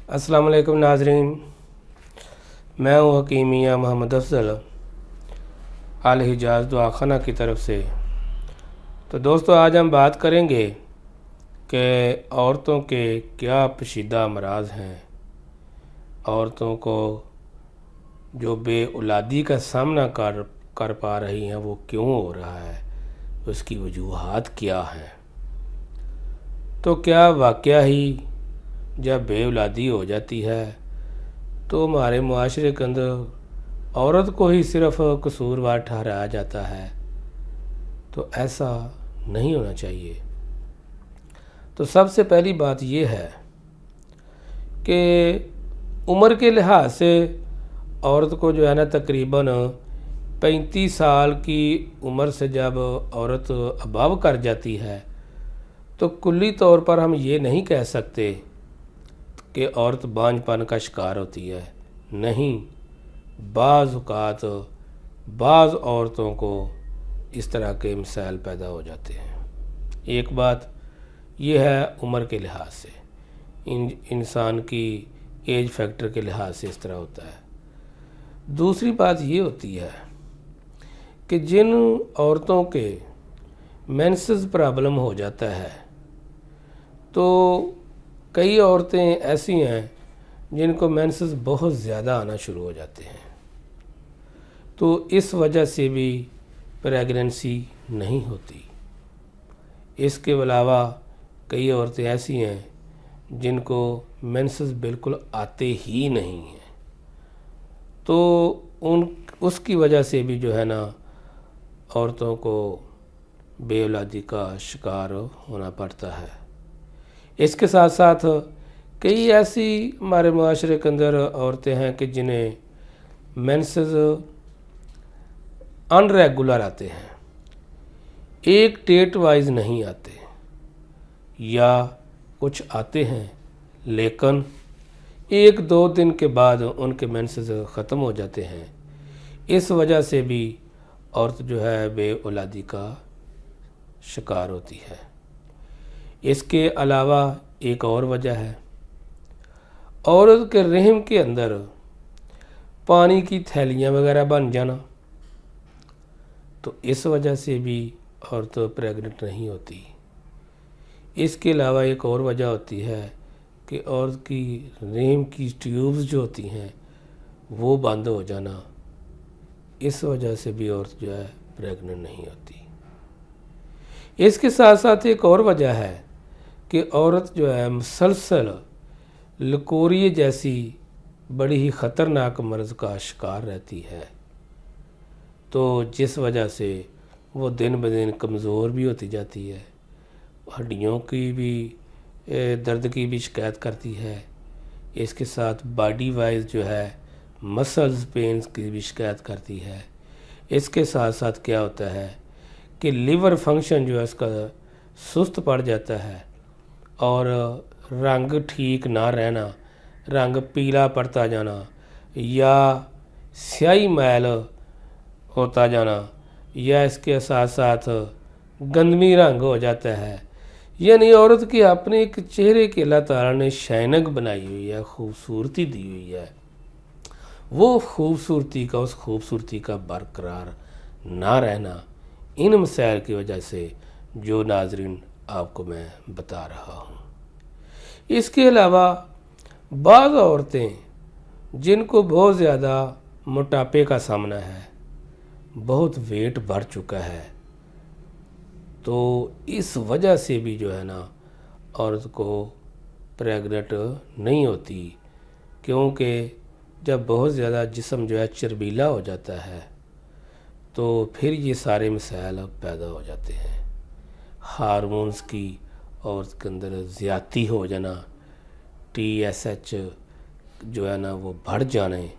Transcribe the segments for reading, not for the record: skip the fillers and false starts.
अस्सलाम वालेकुम नाजरीन, मैं हूँ हकीम मियां मोहम्मद अफजल अल हिजाज दुआ खाना की तरफ से। तो दोस्तों, आज हम बात करेंगे कि औरतों के क्या पेचीदा अमराज हैं। औरतों को जो बे औलादी का सामना कर पा रही हैं वो क्यों हो रहा है, उसकी वजूहात क्या हैं। तो क्या वाकया ही जब बे औलादी हो जाती है तो हमारे मुआशरे के अंदर औरत को ही सिर्फ कसूरवार ठहराया जाता है? तो ऐसा नहीं होना चाहिए। तो सबसे पहली बात यह है कि उम्र के लिहाज से औरत को जो है ना, तकरीबन 35 साल की उम्र से जब औरत अबव कर जाती है तो कुल्ली तौर पर हम ये नहीं कह सकते कि औरत बांझपन का शिकार होती है। नहीं, बाज़ औक़ात बाज़ औरतों को इस तरह के मसाइल पैदा हो जाते हैं। एक बात यह है उम्र के लिहाज से, इंसान की एज फैक्टर के लिहाज से इस तरह होता है। दूसरी बात ये होती है कि जिन औरतों के मेंसेस प्रॉब्लम हो जाता है तो कई औरतें ऐसी हैं जिनको मेंसेस बहुत ज़्यादा आना शुरू हो जाते हैं, तो इस वजह से भी प्रेगनेंसी नहीं होती। इसके अलावा कई औरतें ऐसी हैं जिनको मेंसेस बिल्कुल आते ही नहीं हैं, तो उसकी वजह से भी जो है ना, औरतों को बे औलादी का शिकार होना पड़ता है। इसके साथ साथ कई ऐसी हमारे मुआशरे के अंदर औरतें हैं कि जिन्हें मेंसेस अनरेगुलर आते हैं, एक डेट वाइज नहीं आते, या कुछ आते हैं लेकिन 1-2 दिन के बाद उनके मेंसेस ख़त्म हो जाते हैं। इस वजह से भी औरत जो है बे औलादी का शिकार होती है। इसके अलावा एक और वजह है, औरत के रहम के अंदर पानी की थैलियाँ वगैरह बन जाना, तो इस वजह से भी औरत प्रेग्नेंट नहीं होती। इसके अलावा एक और वजह होती है कि औरत की रहम की ट्यूब्स जो होती हैं वो बंद हो जाना, इस वजह से भी औरत जो है प्रेग्नेंट नहीं होती। इसके साथ साथ एक और वजह है कि औरत जो है मुसलसल लकोरिए जैसी बड़ी ही ख़तरनाक मर्ज़ का शिकार रहती है, तो जिस वजह से वो दिन ब दिन कमज़ोर भी होती जाती है, हड्डियों की भी दर्द की भी शिकायत करती है। इसके साथ बॉडी वाइज जो है मसल्स पेन्स की भी शिकायत करती है। इसके साथ साथ क्या होता है कि लिवर फंक्शन जो है उसका सुस्त पड़ जाता है, और रंग ठीक ना रहना, रंग पीला पड़ता जाना या स्याही मैल होता जाना, या इसके साथ साथ गंदमी रंग हो जाता है। यानी औरत की अपने एक चेहरे के अल्लाह ताला ने शाइनक बनाई हुई है, खूबसूरती दी हुई है, वो खूबसूरती का बरकरार ना रहना इन मसाइल की वजह से जो नाजरीन आपको मैं बता रहा हूँ। इसके अलावा बाज़ औरतें जिनको बहुत ज़्यादा मोटापे का सामना है, बहुत वेट बढ़ चुका है, तो इस वजह से भी जो है ना औरत को प्रेग्नेंट नहीं होती, क्योंकि जब बहुत ज़्यादा जिस्म जो है चर्बीला हो जाता है तो फिर ये सारे मसाइल पैदा हो जाते हैं। हार्मोन्स की औरत के अंदर ज़्यादती हो जाना, TSH जो है ना वो बढ़ जाने,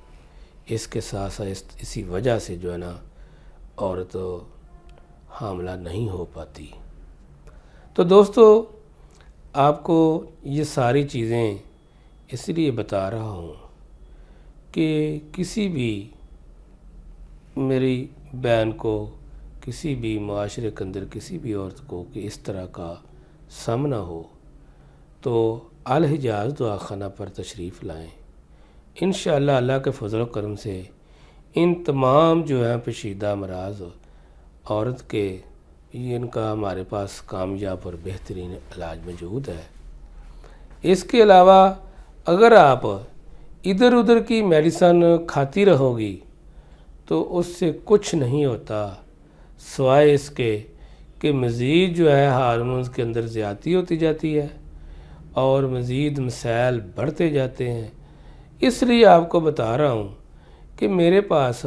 इसके साथ साथ इसी वजह से जो है ना औरत हामला नहीं हो पाती। तो दोस्तों, आपको ये सारी चीज़ें इसलिए बता रहा हूँ कि किसी भी मेरी बहन को, किसी भी माशरे के अंदर किसी भी औरत को कि इस तरह का सामना हो, तो الحجاز دعا خانہ پر تشریف لائیں۔ انشاءاللہ اللہ کے فضل و کرم سے ان تمام جو ہیں پیچیدہ امراض عورت کے، ان کا ہمارے پاس کامیاب اور بہترین علاج موجود ہے۔ اس کے علاوہ اگر آپ ادھر ادھر کی میڈیسن کھاتی رہو گی تو اس سے کچھ نہیں ہوتا سوائے اس کے کہ مزید جو ہے ہارمونز کے اندر زیادتی ہوتی جاتی ہے اور مزید مسائل بڑھتے جاتے ہیں۔ اس لیے آپ کو بتا رہا ہوں کہ میرے پاس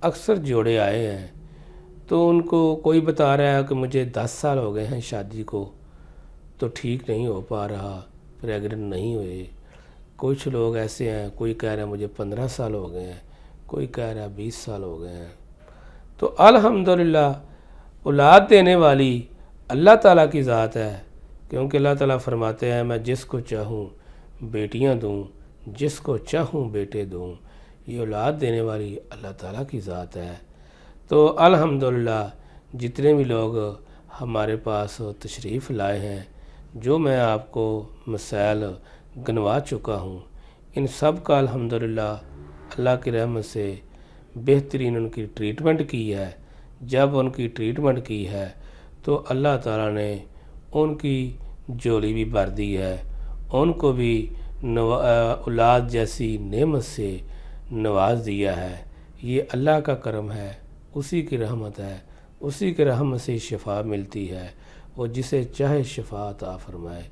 اکثر جوڑے آئے ہیں تو ان کو کوئی بتا رہا ہے کہ مجھے 10 سال ہو گئے ہیں شادی کو تو ٹھیک نہیں ہو پا رہا، پریگننٹ نہیں ہوئے۔ کچھ لوگ ایسے ہیں، کوئی کہہ رہا ہے مجھے 15 سال ہو گئے ہیں، کوئی کہہ رہا ہے 20 سال ہو گئے ہیں۔ تو الحمدللہ اولاد دینے والی اللہ تعالیٰ کی ذات ہے، کیونکہ اللہ تعالیٰ فرماتے ہیں میں جس کو چاہوں بیٹیاں دوں، جس کو چاہوں بیٹے دوں۔ یہ اولاد دینے والی اللہ تعالیٰ کی ذات ہے۔ تو الحمدللہ جتنے بھی لوگ ہمارے پاس تشریف لائے ہیں، جو میں آپ کو مسائل گنوا چکا ہوں، ان سب کا الحمدللہ اللہ کی رحمت سے بہترین ان کی ٹریٹمنٹ کی ہے۔ جب ان کی ٹریٹمنٹ کی ہے تو اللہ تعالیٰ نے ان کی جولی بھی بھر دی ہے، ان کو بھی اولاد جیسی نعمت سے نواز دیا ہے۔ یہ اللہ کا کرم ہے، اسی کی رحمت ہے، اسی کی رحمت سے شفا ملتی ہے۔ وہ جسے چاہے شفا عطا فرمائے،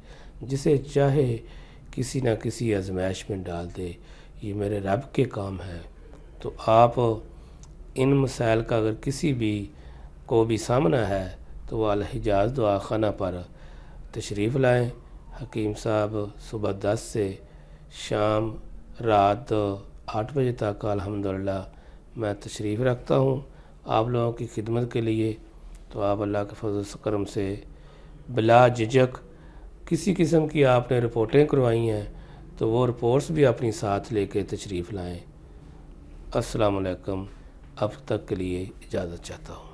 جسے چاہے کسی نہ کسی آزمائش میں ڈال دے۔ یہ میرے رب کے کام ہے۔ تو آپ ان مسائل کا اگر کسی بھی کو بھی سامنا ہے تو وہ الحجاز دعا خانہ پر تشریف لائیں۔ حکیم صاحب صبح 10 سے شام رات 8 بجے تک الحمدللہ میں تشریف رکھتا ہوں آپ لوگوں کی خدمت کے لیے۔ تو آپ اللہ کے فضل و کرم سے بلا جھجک کسی قسم کی آپ نے رپورٹیں کروائی ہیں تو وہ رپورٹس بھی اپنی ساتھ لے کے تشریف لائیں۔ السلام علیکم۔ اب تک کے لیے اجازت چاہتا ہوں۔